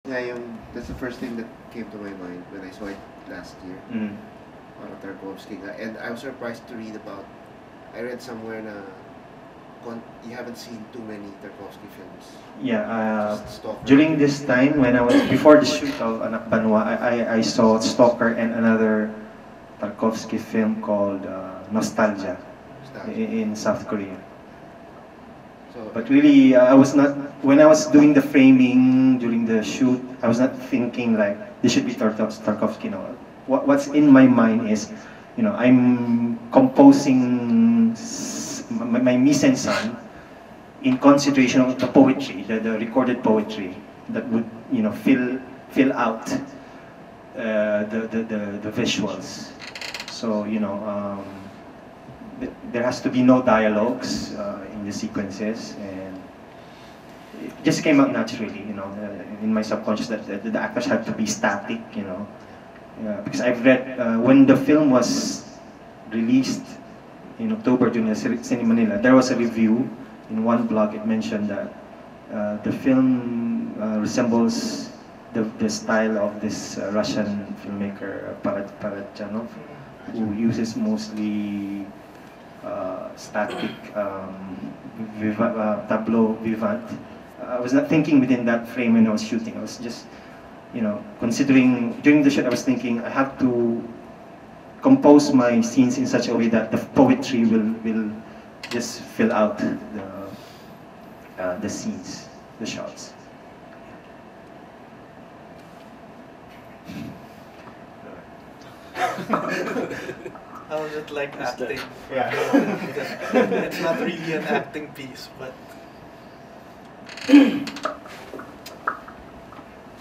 Yeah, that's the first thing that came to my mind when I saw it last year. Mm. Parang Tarkovsky nga. And I was surprised to read about, I read somewhere na you haven't seen too many Tarkovsky films. Yeah, Just Stalker. during this time when I was, before the shoot of Anacbanua, I saw Stalker and another Tarkovsky film called Nostalgia in South Korea. So, But really, I was not, when I was doing the framing during the shoot, I was not thinking like, this should be Tarkovsky. No. What's in my mind is, you know, I'm composing my mise en scène in consideration of the poetry, the recorded poetry that would, you know, fill out the visuals. So, you know, there has to be no dialogues in the sequences, and it just came out naturally, you know, in my subconscious that the actors had to be static, you know, because I've read when the film was released in October during the Cine Manila, there was a review in one blog. It mentioned that the film resembles the style of this Russian filmmaker Parachanov, who uses mostly static tableau vivant. I was not thinking within that frame when I was shooting. I was just, you know, considering during the shoot. I was thinking I have to compose my scenes in such a way that the poetry will just fill out the scenes, the shots. How was it like acting? Yeah. It's not really an acting piece, but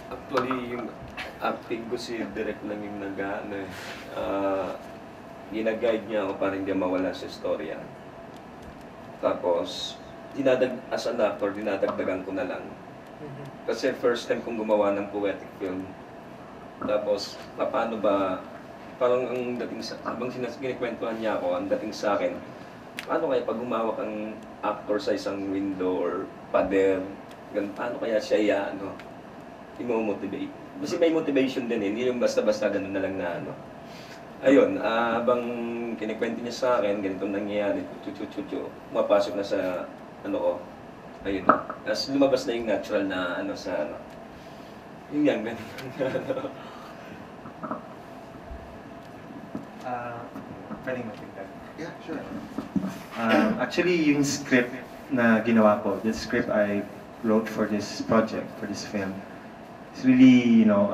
Actually, yung acting ko si Direk lang yung ginaguide niya ako para hindi mawala sa storya. Tapos, as an actor, dinadagdagan ko na lang. Kasi first time kong gumawa ng poetic film. Tapos, paano ba, parang ang dating sa, habang kinikwentuhan niya ako, ang dating sa akin, paano kaya pag humawak ang actor sa isang window or pader, paano kaya siya i-motivate? Kasi may motivation din hindi yung basta-basta ganun na lang na Ayun, habang kinikwento niya sa akin, ganito nangyayari, pumapasok na sa ko, ayun. Tapos lumabas na yung natural na yung yan, ganun. Pwedeng mag-feedback? yeah, sure. Actually, yung script na ginawa ko, the script I wrote for this project, for this film, it's really, you know,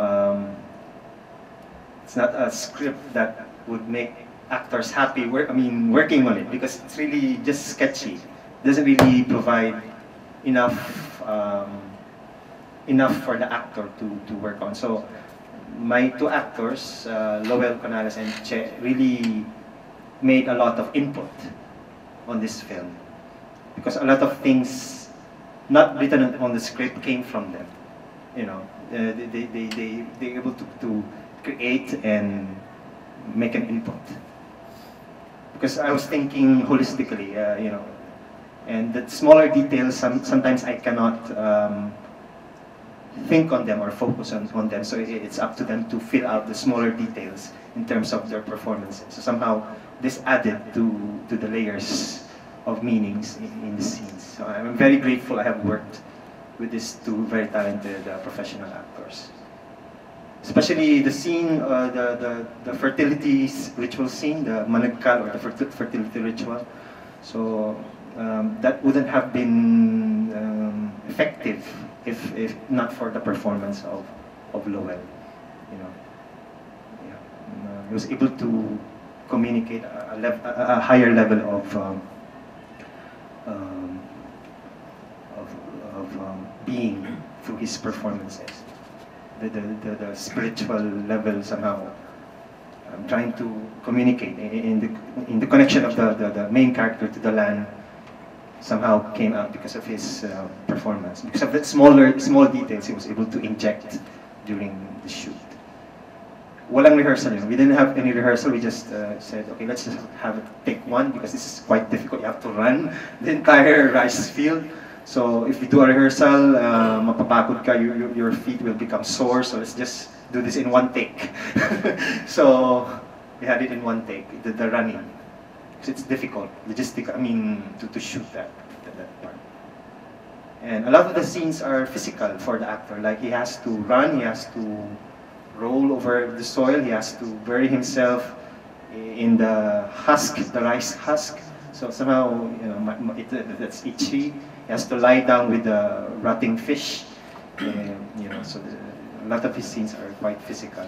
it's not a script that would make actors happy. Working on it, because it's really just sketchy. It doesn't really provide enough for the actor to work on. So my two actors, Lowell Canales and Che, really made a lot of input on this film, because a lot of things not written on the script came from them. You know, they're able to create and make an input. Because I was thinking holistically, you know, and the smaller details, sometimes I cannot think on them or focus on them, so it's up to them to fill out the smaller details in terms of their performances. So somehow this added to the layers of meanings in the scenes. So I'm very grateful I have worked with these two very talented professional actors. Especially the scene, the fertility ritual scene, the managkal, or the fertility ritual. So that wouldn't have been effective if not for the performance of Lowell. You know, yeah. He was able to communicate a higher level of being through his performances. The spiritual level somehow I'm trying to communicate in the connection of the main character to the land somehow came out because of his performance, because of the small details he was able to inject during the shoot. Walang rehearsal, we didn't have any rehearsal. We just said, okay, let's just have it take one, because this is quite difficult. You have to run the entire rice field. So if we do a rehearsal, mapapagod ka, your feet will become sore, so let's just do this in one take. So we had it in one take, the running. Because it's difficult, logistic, I mean, to shoot that part. And a lot of the scenes are physical for the actor, like he has to run, he has to roll over the soil, he has to bury himself in the husk, the rice husk. So somehow, you know, that's itchy. He has to lie down with the rotting fish. And, you know, so a lot of his scenes are quite physical.